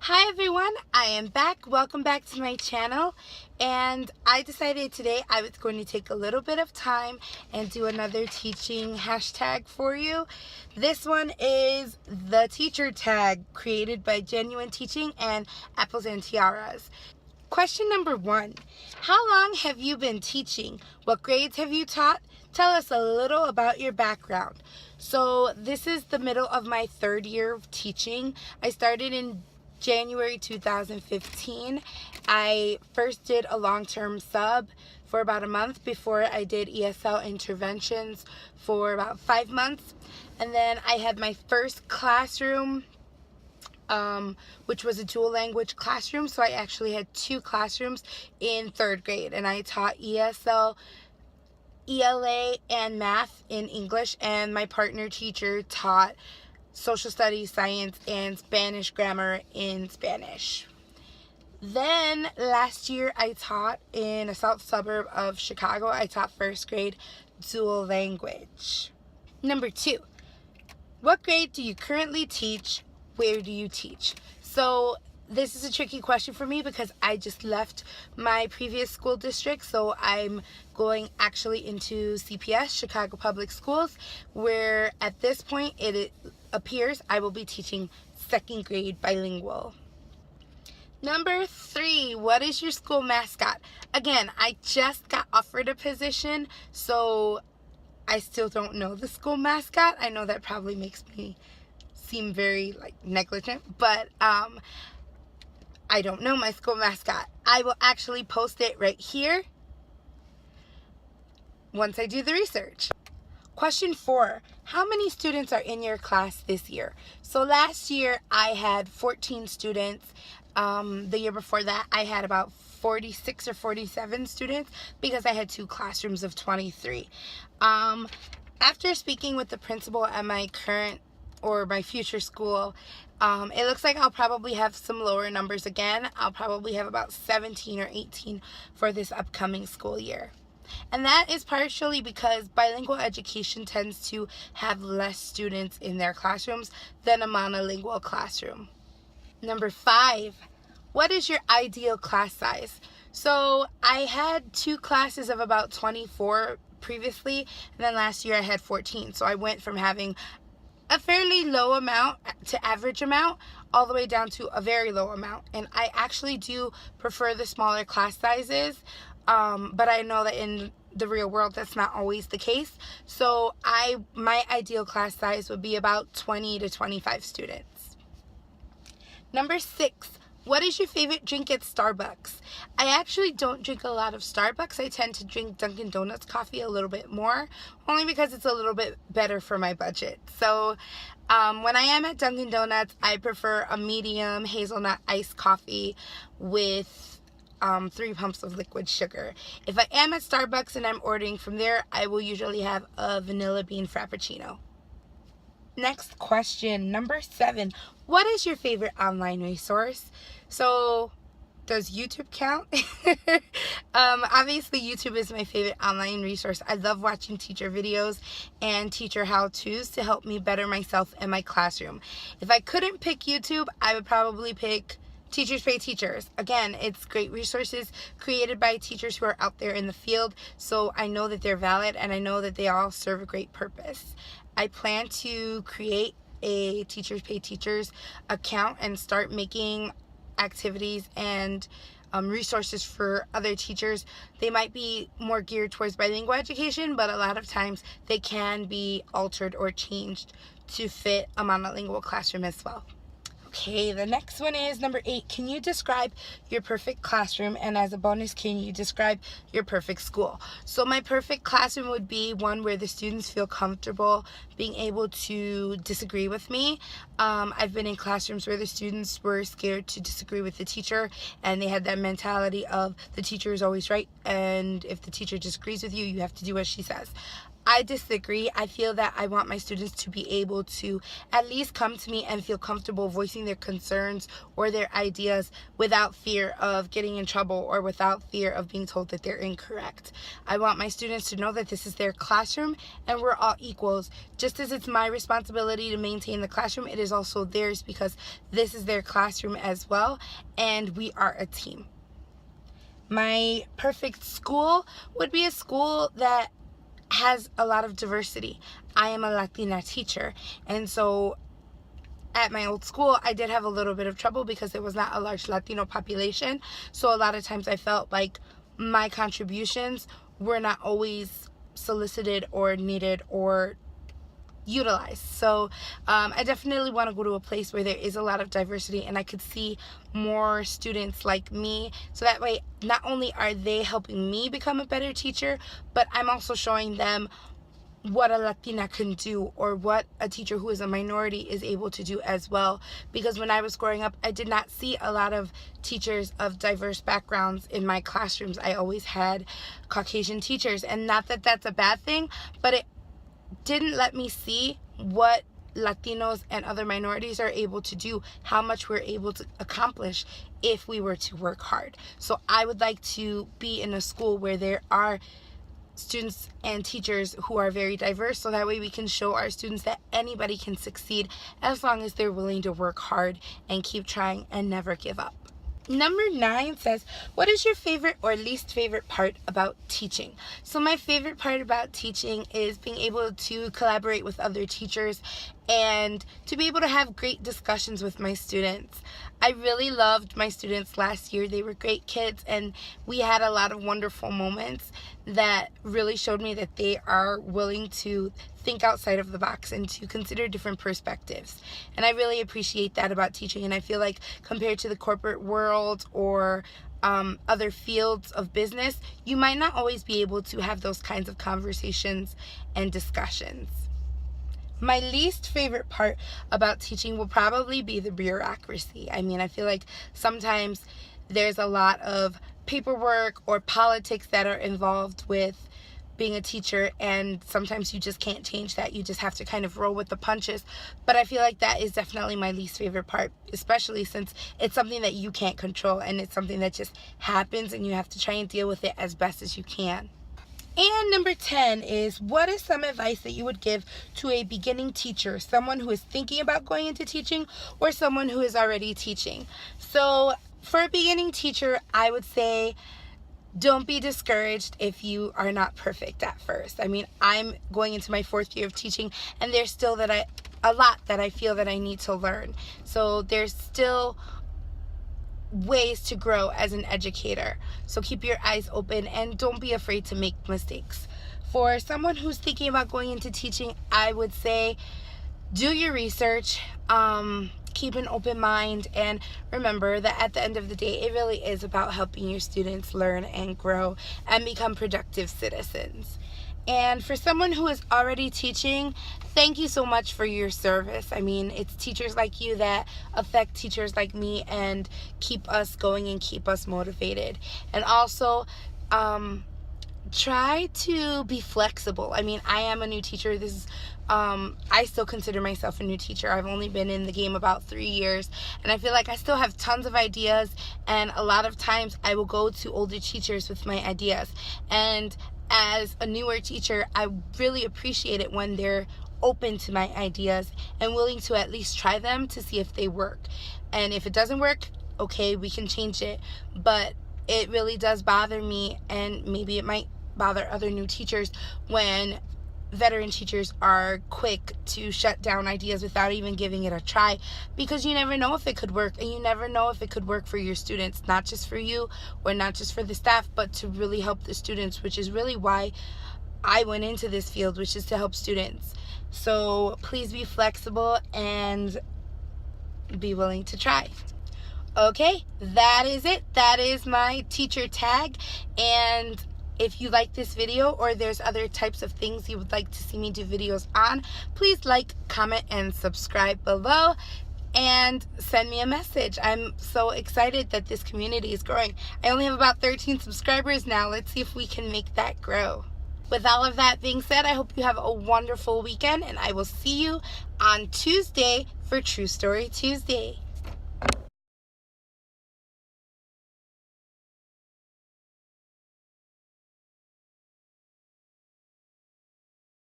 Hi everyone, I am back. Welcome back to my channel, and I decided today I was going to take a little bit of time and do another teaching hashtag for you. This one is the teacher tag, created by Genuine Teaching and Apples and Tiaras. Question number 1, how long have you been teaching? What grades have you taught? Tell us a little about your background. So this is the middle of my 3rd year of teaching. I started in January 2015. I first did a long-term sub for about a month before I did ESL interventions for about 5 months. And then I had my first classroom, which was a dual language classroom. So I actually had 2 classrooms in 3rd grade, and I taught ESL, ELA, and math in English, and my partner teacher taught social studies, science, and Spanish grammar in Spanish. Then last year I taught in a south suburb of Chicago. I taught 1st grade dual language. Number 2, what grade do you currently teach? Where do you teach? So this is a tricky question for me because I just left my previous school district, so I'm going actually into CPS, Chicago Public Schools, where at this point it appears I will be teaching 2nd grade bilingual. Number 3, what is your school mascot? Again, I just got offered a position, so I still don't know the school mascot. I know that probably makes me seem very negligent, but I don't know my school mascot. I will actually post it right here once I do the research. Question 4, how many students are in your class this year? So last year I had 14 students. The year before that I had about 46 or 47 students because I had 2 classrooms of 23. After speaking with the principal at my current or my future school, it looks like I'll probably have some lower numbers again. I'll probably have about 17 or 18 for this upcoming school year. And that is partially because bilingual education tends to have less students in their classrooms than a monolingual classroom. Number 5, what is your ideal class size? So I had 2 classes of about 24 previously, and then last year I had 14. So I went from having a fairly low amount to average amount all the way down to a very low amount. And I actually do prefer the smaller class sizes, but I know that in the real world that's not always the case. So my ideal class size would be about 20 to 25 students. Number 6, what is your favorite drink at Starbucks? I actually don't drink a lot of Starbucks. I tend to drink Dunkin' Donuts coffee a little bit more, only because it's a little bit better for my budget. So when I am at Dunkin' Donuts, I prefer a medium hazelnut iced coffee with 3 pumps of liquid sugar. If I am at Starbucks and I'm ordering from there, I will usually have a vanilla bean frappuccino. Next question, number 7, what is your favorite online resource? So does YouTube count? Obviously YouTube is my favorite online resource. I love watching teacher videos and teacher how-tos to help me better myself in my classroom. If I couldn't pick YouTube, I would probably pick Teachers Pay Teachers. Again, it's great resources created by teachers who are out there in the field, so I know that they're valid and I know that they all serve a great purpose. I plan to create a Teachers Pay Teachers account and start making activities and resources for other teachers. They might be more geared towards bilingual education, but a lot of times they can be altered or changed to fit a monolingual classroom as well. Okay, the next one is number 8. Can you describe your perfect classroom? And as a bonus, can you describe your perfect school? So my perfect classroom would be one where the students feel comfortable being able to disagree with me. I've been in classrooms where the students were scared to disagree with the teacher, and they had that mentality of the teacher is always right, and if the teacher disagrees with you, you have to do what she says. I disagree. I feel that I want my students to be able to at least come to me and feel comfortable voicing their concerns or their ideas without fear of getting in trouble or without fear of being told that they're incorrect. I want my students to know that this is their classroom and we're all equals. Just as it's my responsibility to maintain the classroom, it is also theirs because this is their classroom as well, and we are a team. My perfect school would be a school that has a lot of diversity. I am a Latina teacher, and so at my old school I did have a little bit of trouble because there was not a large Latino population, so a lot of times I felt like my contributions were not always solicited or needed or utilized. So I definitely want to go to a place where there is a lot of diversity and I could see more students like me, so that way not only are they helping me become a better teacher, but I'm also showing them what a Latina can do or what a teacher who is a minority is able to do as well. Because when I was growing up, I did not see a lot of teachers of diverse backgrounds in my classrooms. I always had Caucasian teachers, and not that that's a bad thing, but it didn't let me see what Latinos and other minorities are able to do, how much we're able to accomplish if we were to work hard. So I would like to be in a school where there are students and teachers who are very diverse, so that way we can show our students that anybody can succeed as long as they're willing to work hard and keep trying and never give up. Number 9 says, what is your favorite or least favorite part about teaching? So my favorite part about teaching is being able to collaborate with other teachers and to be able to have great discussions with my students. I really loved my students last year. They were great kids, and we had a lot of wonderful moments that really showed me that they are willing to think outside of the box and to consider different perspectives. And I really appreciate that about teaching, and I feel like compared to the corporate world or other fields of business, you might not always be able to have those kinds of conversations and discussions. My least favorite part about teaching will probably be the bureaucracy. I mean, I feel like sometimes there's a lot of paperwork or politics that are involved with being a teacher, and sometimes you just can't change that. You just have to kind of roll with the punches. But I feel like that is definitely my least favorite part, especially since it's something that you can't control and it's something that just happens and you have to try and deal with it as best as you can. And number 10 is, what is some advice that you would give to a beginning teacher, someone who is thinking about going into teaching or someone who is already teaching? So for a beginning teacher, I would say don't be discouraged if you are not perfect at first. I mean, I'm going into my 4th year of teaching, and there's still a lot that I feel that I need to learn. So there's still ways to grow as an educator. So keep your eyes open and don't be afraid to make mistakes. For someone who's thinking about going into teaching, I would say do your research, keep an open mind, and remember that at the end of the day, it really is about helping your students learn and grow and become productive citizens. And for someone who is already teaching, thank you so much for your service. I mean, it's teachers like you that affect teachers like me and keep us going and keep us motivated. And also, try to be flexible. I mean, I am a new teacher. I still consider myself a new teacher. I've only been in the game about 3 years, and I feel like I still have tons of ideas, and a lot of times I will go to older teachers with my ideas. And as a newer teacher, I really appreciate it when they're open to my ideas and willing to at least try them to see if they work. And if it doesn't work, okay, we can change it. But it really does bother me, and maybe it might bother other new teachers, when veteran teachers are quick to shut down ideas without even giving it a try, because you never know if it could work, and you never know if it could work for your students, not just for you or not just for the staff, but to really help the students, which is really why I went into this field, which is to help students. So please be flexible and be willing to try. Okay, that is it. That is my teacher tag. And if you like this video, or there's other types of things you would like to see me do videos on, please like, comment, and subscribe below, and send me a message. I'm so excited that this community is growing. I only have about 13 subscribers now. Let's see if we can make that grow. with all of that being said, I hope you have a wonderful weekend, and I will see you on Tuesday for True Story Tuesday.